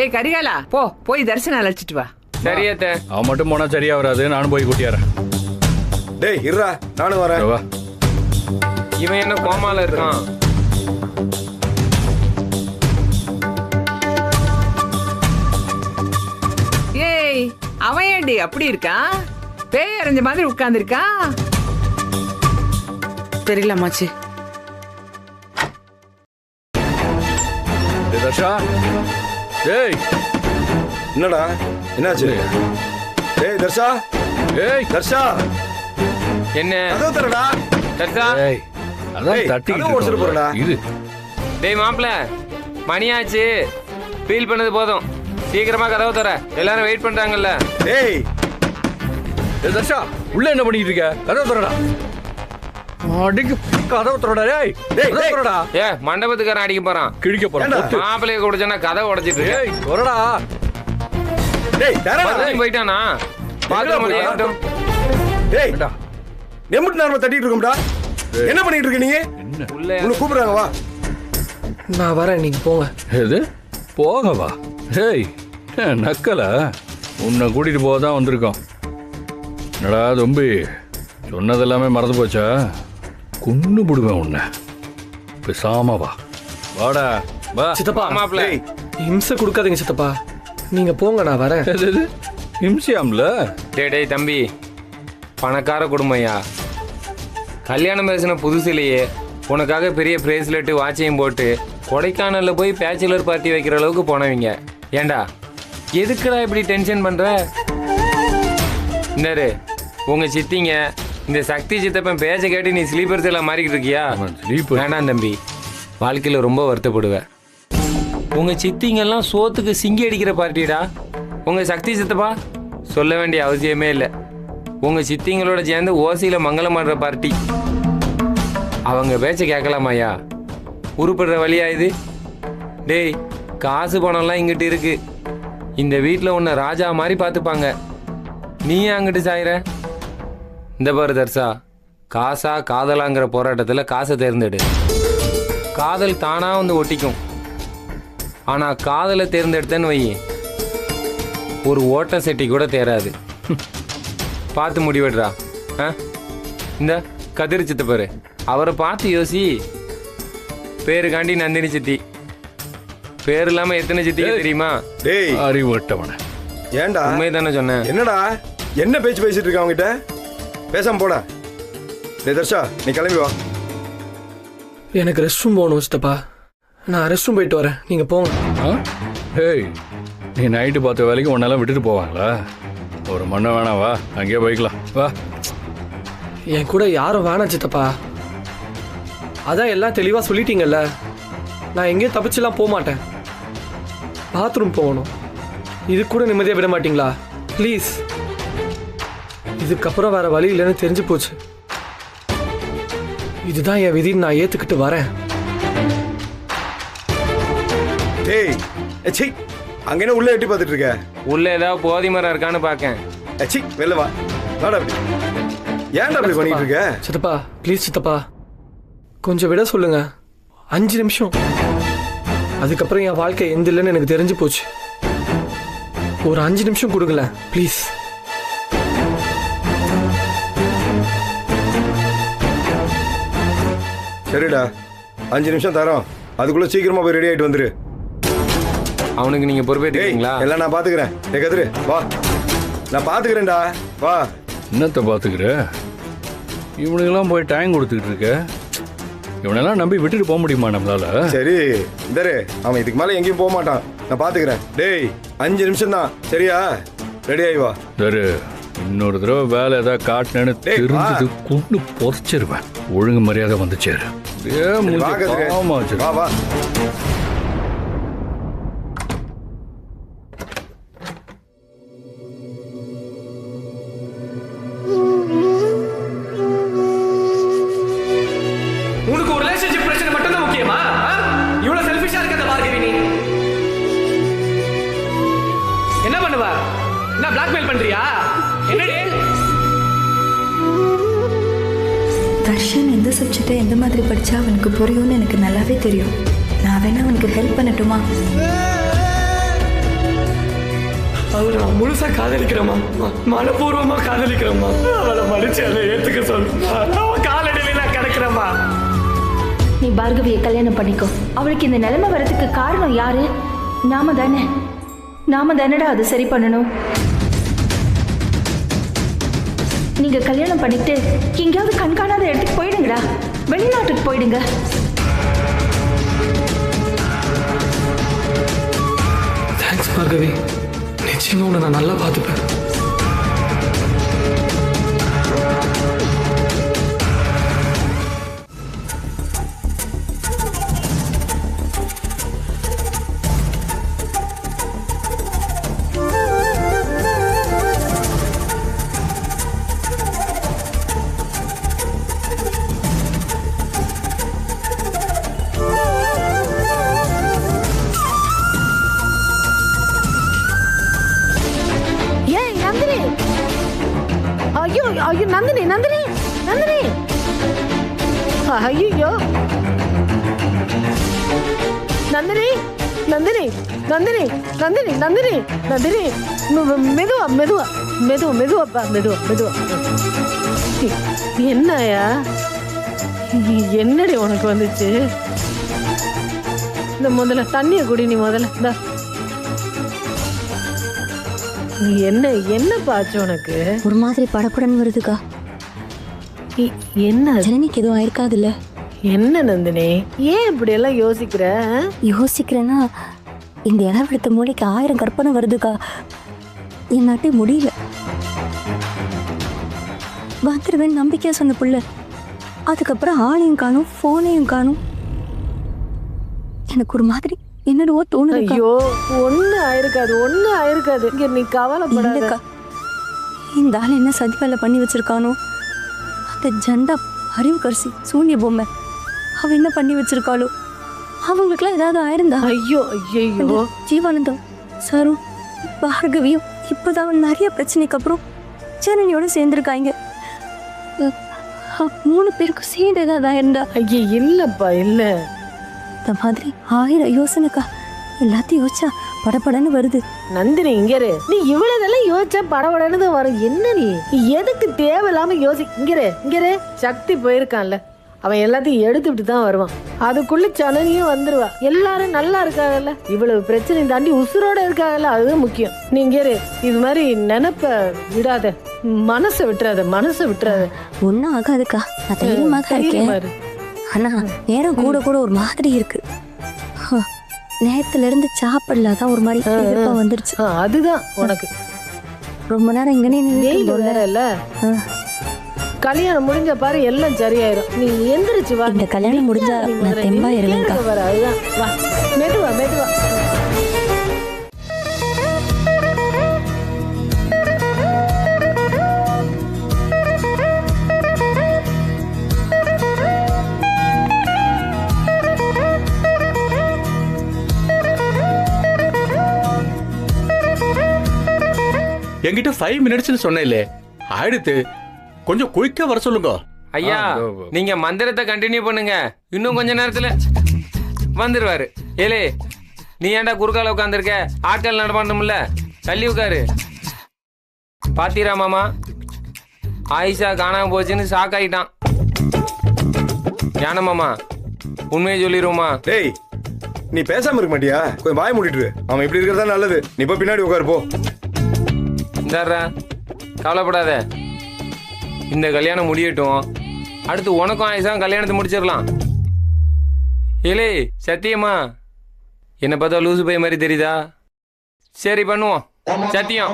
ஏய் கரிகாலா, போய் தரிசனம் அழைச்சிட்டு வா. சரியத்த. அவன் மட்டும் போனா சரியா வராது, நானும் போய் கூட்டியாரேன். டேய் இருடா, நானும் வரேன். வா. இவன் என்ன கோமால இருக்கான்? ஏய் அவன் ஏண்டி அப்படி இருக்கான்? பேய் அரைஞ்ச மாதிரி உட்கார்ந்து இருக்கான். தெரியல அம்மாச்சி. தர்ஷா, டேய் என்னடா என்னாச்சு? டேய் தர்ஷா, ஏய் தர்ஷா என்ன அதோ தரடா. தர்சா? ஏய் அதான் ஏய், தட்டிக்கிட்டு கதவு உடைச்சிட்டு போறடா. இது டேய் மாப்பிள்ள, மணியாச்சு. ஃபீல் பண்ணது போதும். சீக்கிரமா கதவு தர, எல்லாரும் வெயிட் பண்றாங்கல்ல. டேய் ஏய் தர்ஷா, உள்ள என்ன பண்ணிட்டு இருக்க? கதவு திறடா. அடிக்கு கதவு திறடா. டேய் டேய், கதவு திறடா. ஏ மண்டபத்துக்காரன் அடிக்க போறான். கிழிக்க போறான். ஏண்டா? பொத்து. மாப்பிள்ளைய குடிச்சா கதை உடைச்சிட்டு இருக்கு. ஏய் திறடா. டேய் தரடா. மறுபடியும் போயிட்டானா? பாத்ரூம் போய்? ஏகட்டும். டேய் ஏண்டா? நெம்புட்டு நார்மலா தட்டிட்டு இருக்கோம்டா. என்ன பண்ணிட்டு இருக்க நீ? என்ன? உள்ள உன்னை கூப்பிடுறாங்க வா. நான் வரேன், நீங்க போங்க. எது? போகவா? ஏய் நக்கல. உன்னை கூட்டிட்டு போக தான் வந்திருக்கோம். என்னடா தம்பி, சொன்னதெல்லாமே மறந்து போச்சா? கொன்னு விடுவேன் உன்னை. பேசாம வா. வாடா வா. சித்தப்பா, மாப்பிள்ள. டேய் இம்சை கொடுக்காதீங்க சித்தப்பா. நீங்க போங்க, நான் வரேன். எது? இம்சியாம்ல. டேய் தம்பி, பணக்கார குடும்பம்யா. கல்யாணம் பேசின புதுசுலேயே உனக்காக பெரிய பிரேஸ்லெட்டு வாட்சையும் போட்டு கொடைக்கானல்ல போய் பேச்சுலர் பார்ட்டி வைக்கிற அளவுக்கு போனவங்க. ஏண்டா எதுக்குடா இப்படி டென்ஷன் பண்ற? இந்தாரு உங்க சித்திங்க இந்த சக்தி சித்தப்பன் பேச்ச கேட்டு நீ ஸ்லீப்பர்ஸ் எல்லாம் மாறிக்கிட்டு இருக்கியா? வேண்டாம் தம்பி, வாழ்க்கையில ரொம்ப வருத்தப்படுவேன். உங்க சித்திங்கெல்லாம் சோத்துக்கு சிங்கி அடிக்கிற பார்ட்டிடா. உங்க சக்தி சித்தப்பா சொல்ல வேண்டிய அவசியமே இல்லை. உங்க சித்திங்களோட சேர்ந்து ஓசியில மங்களம் பண்ற பார்ட்டி. அவங்க பேச்ச கேட்கலாமாயா? உருப்படுற வழியா இது? டேய், காசு பணம்லாம் இங்கிட்டு இருக்கு. இந்த வீட்டில் உன்னை ராஜா மாதிரி பார்த்துப்பாங்க. நீ அங்கிட்டு சாயிற? இந்த பாரு தர்சா, காசா காதலாங்கிற போராட்டத்தில் காசை தேர்ந்தெடு. காதல் தானா வந்து ஒட்டிக்கும். ஆனா காதலை தேர்ந்தெடுத்தேன்னு வை, ஒரு ஓட்ட செட்டி கூட தேராது. பார்த்து முடிவெடுறா. இந்த கதிர் சித்த பாரு, அவரை பார்த்து யோசி. பேருக்காண்டி நந்தினி சித்தி. பேர் இல்லாம எத்தனை சித்திக்கு தெரியுமா? டேய் அறிவட்டவன. ஏன்டா? உண்மையை தானே சொன்னேன். என்னடா என்ன பேச்சு பேசிட்டு இருக்க அவங்க கிட்ட? பேசாம போடா. டேய் தர்ஷா, நீ கிளம்பி வா. எனக்கு ரெஸ்ட் ரூம் போகணும் சித்தப்பா. நான் ரெஸ்ட் ரூம் போயிட்டு வரேன், நீங்க போங்க. ஏய், நீ நைட்டு பார்த்த வேலைக்கு உன்னெல்லாம் விட்டுட்டு போவாங்களா? ஒரு மண்ணை வேணாம், வா அங்கேயே போய்க்கலாம். வா. என் கூட யாரும் வேணாம் சித்தப்பா. அதான் எல்லாம் தெளிவா சொல்லிட்டீங்கல்ல. நான் எங்கேயும் தப்பிச்சுலாம் போக மாட்டேன். பாத்ரூம் போகணும், இது கூட நிம்மதியாக விட மாட்டீங்களா ப்ளீஸ்? இதுக்கப்புறம் வேற வழி இல்லைன்னு தெரிஞ்சு போச்சு. இதுதான் என் விதின்னு நான் ஏத்துக்கிட்டு வரேன். டேய் எச்சி, அங்க என்ன உள்ள எட்டி பார்த்துட்டு இருக்க? உள்ள ஏதாவது போதி மரம் இருக்கான்னு பார்க்கேன். எச்சி, வெளில வா. வாடா அப்படி. ஏன்டா அப்படி பண்ணிட்டு இருக்க? சித்தப்பா ப்ளீஸ் சித்தப்பா, கொஞ்சம் விட சொல்லுங்க. 5 நிமிஷம். அதுக்கப்புறம் என் வாழ்க்கை எந்த இல்லைன்னு எனக்கு தெரிஞ்சு போச்சு. ஒரு 5 நிமிஷம் கொடுங்களேன் ப்ளீஸ். சரிடா, 5 நிமிஷம் தரோம். அதுக்குள்ள சீக்கிரமா போய் ரெடி ஆயிட்டு வந்துரு. அவனுக்கு நீங்க பொறுப்பேற்றுக்கிறீங்களா? எல்லாம் நான் பாத்துக்கிறேன். டேய் கதிரு வா, நான் பாத்துக்கிறேன்டா. வா. என்னத்தை பார்த்துக்கிற? இவனுக்கெல்லாம் போய் டைம் கொடுத்துக்கிட்டு இருக்க. இவனெல்லாம் நம்பி விட்டுட்டு போக முடியுமா நம்மளால? சரி இந்தரு, அவன் இதுக்கு மேல எங்கேயும் போக மாட்டான். நான் பாத்துக்கிறேன். டேய் 5 நிமிஷம் தான், சரியா? ரெடி ஆகி வா. சரி, இன்னொரு தடவை வேலை ஏதாவது காட்டினேன்னு டேய், வா. தெரிஞ்சது கொண்டு பொறிச்சிருவேன். ஒழுங்கு மரியாதை வந்து சேரு. சரி, வா கதிரு. வா வா. உனக்கு ஒரு ரிலேஷன்ஷிப் பிரச்சனை மட்டும் தான் முக்கியமா? இவ்வளவு செல்ஃபிஷா இருக்க பார்கவி நீ என்ன பண்ணுவ? என்ன பிளாக்மெயில் பண்றியா? என்னடி? தர்ஷன் எந்த சப்ஜெக்டை எந்த மாதிரி படித்தா அவனுக்கு புரியும்னு எனக்கு நல்லாவே தெரியும். நான் வேணா அவனுக்கு ஹெல்ப் பண்ணட்டுமா? அவளை நான் முழுசா காதலிக்கிறேம்மா. மனப்பூர்வமா காதலிக்கிறேம்மா. அவளை மன்னிச்சு அதை ஏத்துக்க சொல்லுமா. அவன் காலடியில நான் கிடக்கிறேம்மா. நீ பார்கவியை கல்யாணம் பண்ணிக்கோ. அவளுக்கு இந்த நிலைமை வரதுக்கு காரணம் யாரு? நாம தானடா அது சரி பண்ணணும். நீங்க கல்யாணம் பண்ணிட்டு எங்கேயாவது கண்காணாத இடத்துக்கு போயிடுங்கடா. வெளிநாட்டுக்கு போயிடுங்க. தேங்க்ஸ் பார்கவி. நிச்சயமா உன்னை நான் நல்லா பார்த்துப்பேன். ஐயோ ஐயோ நந்தினி நந்தினி நந்தினி ஐயோ நந்தினி நந்தினி நந்தினி நந்தினி நந்தினி நந்தினி மெதுவா மெதுவா மெதுவா மெதுவாப்பா மெதுவா மெதுவா. என்னயா என்னடி உனக்கு வந்துச்சு? இந்த முதல்ல தண்ணியை குடி. நீ முதல்ல இந்த என்ன பாச்சு உனக்கு? ஒரு மாதிரி படப்படன்னு வருதுக்கா. என்ன ஜனனிக்கு எதுவும் ஆயிருக்காதுல்ல? என்ன நந்தினி ஏன் இப்படி எல்லாம் யோசிக்கிற? யோசிக்கிறேன்னா இந்த இளவெடுத்த மூளைக்கு 1000 கற்பனை வருதுக்கா. என்னாட்டே முடியல. வந்துருவேன் நம்பிக்கையா சொன்ன புள்ள, அதுக்கப்புறம் ஆளையும் காணும் ஃபோனையும் காணும். எனக்கு ஒரு மாதிரி என்னடோ தோணுது. ஐயோ ஒண்ணு ஆயிருக்காது. இங்க நீ கவலைப்படாதக்கா. இந்த ஆள் என்ன சதி வேலை பண்ணி வச்சிருக்கானோ? அந்த ஜண்டா அறிவு கரிசி சூன்ய பொம்மை அவ என்ன பண்ணி வச்சிருக்காளோ? அவங்களுக்குலாம் ஏதாவது ஆயிருந்தா? ஐயோ ஐயோ ஜீவானந்தம் சாரும் பார்கவியும் இப்போதான் நிறைய பிரச்சனைக்கு அப்புறம் ஜனனியோட சேர்ந்துருக்காங்க. 3 பேருக்கும் சேர்ந்து ஏதாவது ஆயிருந்தா? ஐயா இல்லப்பா இல்ல. இந்த மாதிரி 1000 யோசனைக்கா. எல்லாத்தையும் யோசிச்சா படப்படன்னு வருது. நந்தினி இங்கரு, நீ இவ்வளவுதெல்லாம் யோசிச்சா படபடன்னு தான் வரும். என்ன நீ எதுக்கு தேவையில்லாம இங்கரு சக்தி போயிருக்கான்ல, அவன் எல்லாத்தையும் எடுத்துட்டு தான் வருவான். அதுக்குள்ள சனனியும் வந்துருவா. எல்லாரும் நல்லா இருக்காங்கல்ல, இவ்வளவு பிரச்சனை தாண்டி உசுரோட இருக்காங்கல்ல, அதுதான் முக்கியம். நீ இங்கரு இது மாதிரி நினைப்ப விடாத, மனசை விட்டுறாத. ஒன்னும் ஆகாதுக்கா, நான் தைரியமாக இருக்கேன். ஆனா நேரம் கூட ஒரு மாதிரி இருக்கு. நேரத்துல இருந்து சாப்பிடலாம் ஒரு மாதிரி வந்துருச்சு. அதுதான் உனக்கு ரொம்ப நேரம் இங்கனே இல்ல. கல்யாணம் முடிஞ்ச பாரு எல்லாம் சரியாயிரும். நீ எந்திரிச்சு வா. இந்த கல்யாணம் முடிஞ்சா நான் தெம்பா இருவேன்க்கா. அதுதான் வா, மெதுவா. என்கிட்ட 5 மினிட்ஸ்னு சொன்னேன்ல, ஆயிடுத்து. கொஞ்சம் குயிக்கா வர சொல்லுங்க. ஐயா நீங்க மந்திரத்தை கண்டினியூ பண்ணுங்க, இன்னும் கொஞ்ச நேரத்துல வந்துருவாரு. ஏலே நீ ஏன்டா குறுக்கால உட்காந்துருக்க? ஆட்கள் நடமாட்டோம்ல, தள்ளி உட்காரு. பாத்தீரா மாமா, ஆயிஷா காணாம போச்சுன்னு ஷாக் ஆயிட்டான். ஞான மாமா உண்மையை சொல்லிடுவோமா? டேய் நீ பேசாம இருக்க மாட்டியா? கொஞ்சம் வாய் மூடிட்டு இரு. அவன் இப்படி இருக்கிறதா நல்லது. நீ போய் பின்னாடி உட்காரு போ. இந்தாரா கவலைப்படாத, இந்த கல்யாணம் முடியட்டும். அடுத்து உனக்கும் ஆயிஷா கல்யாணத்தை முடிச்சிடலாம். ஏலே சத்தியமா என்ன பார்த்தா லூசு பைய மாதிரி தெரியுதா? சரி பண்ணுவோம், சத்தியம்.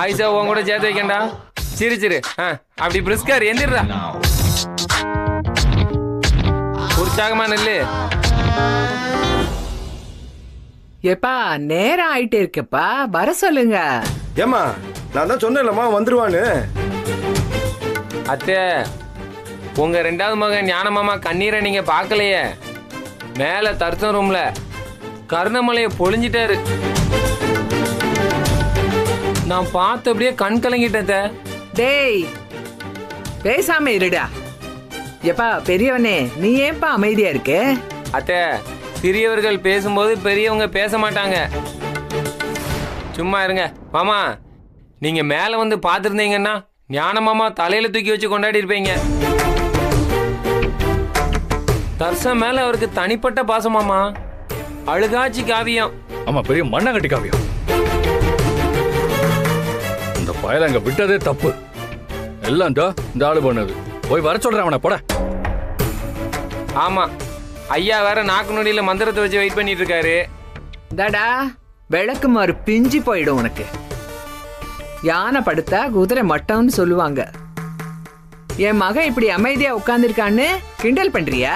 ஆயிஷா உன் கூட சேர்த்து வைக்கண்டா. சிரிச்சிரு. அப்படி பிரிஸ்கார் எந்திரா, உற்சாகமா நெல்லு. ஏப்பா நேரம் ஆயிட்டே இருக்கப்பா, வர சொல்லுங்க. ஏமா நான் தான் சொன்னேன்லம்மா வந்துருவான்னு. அத்தை உங்க 2வது மகன் ஞானமாமா கண்ணீரை நீங்க பார்க்கலையே. மேல தர்த்தம் ரூம்ல கருணமலையை பொழிஞ்சிட்டாரு. நான் பார்த்தபடியே கண் கலங்கிட்டேன். டேய் பேசாம இருடா. எப்பா பெரியவனே, நீ ஏன்பா அமைதியா இருக்க? அத்தை சிறியவர்கள் பேசும்போது பெரியவங்க பேச மாட்டாங்க. சும்மா இருங்க மாமா. நீங்க மேல வந்து பார்த்துருந்தீங்கன்னா ஞான மாமா தலையில தூக்கி வச்சு கொண்டாடி இருப்பீங்க. தர்சன் மேல அவருக்கு தனிப்பட்ட பாசமாமா. அழுகாட்சி காவியம். ஆமா, பெரிய மண்ணாங்கட்டி காவியம். இந்த பயல அங்க விட்டதே தப்பு. எல்லாம் இந்த ஆளு பண்ணது. போய் வர சொல்றேன் அவனை, போட. ஆமா, ஐயா வேற நாக்கு நொடியில மந்திரத்தை வச்சு வெயிட் பண்ணிட்டு இருக்காரு. தடா விளக்கு மாறு பிஞ்சு போயிடும் உனக்கு. யானை படுத்தா குதிரை மட்டம்னு சொல்லுவாங்க. என் மகன் இப்படி அமைதியா உட்கார்ந்துருக்கான்னு கிண்டல் பண்றியா?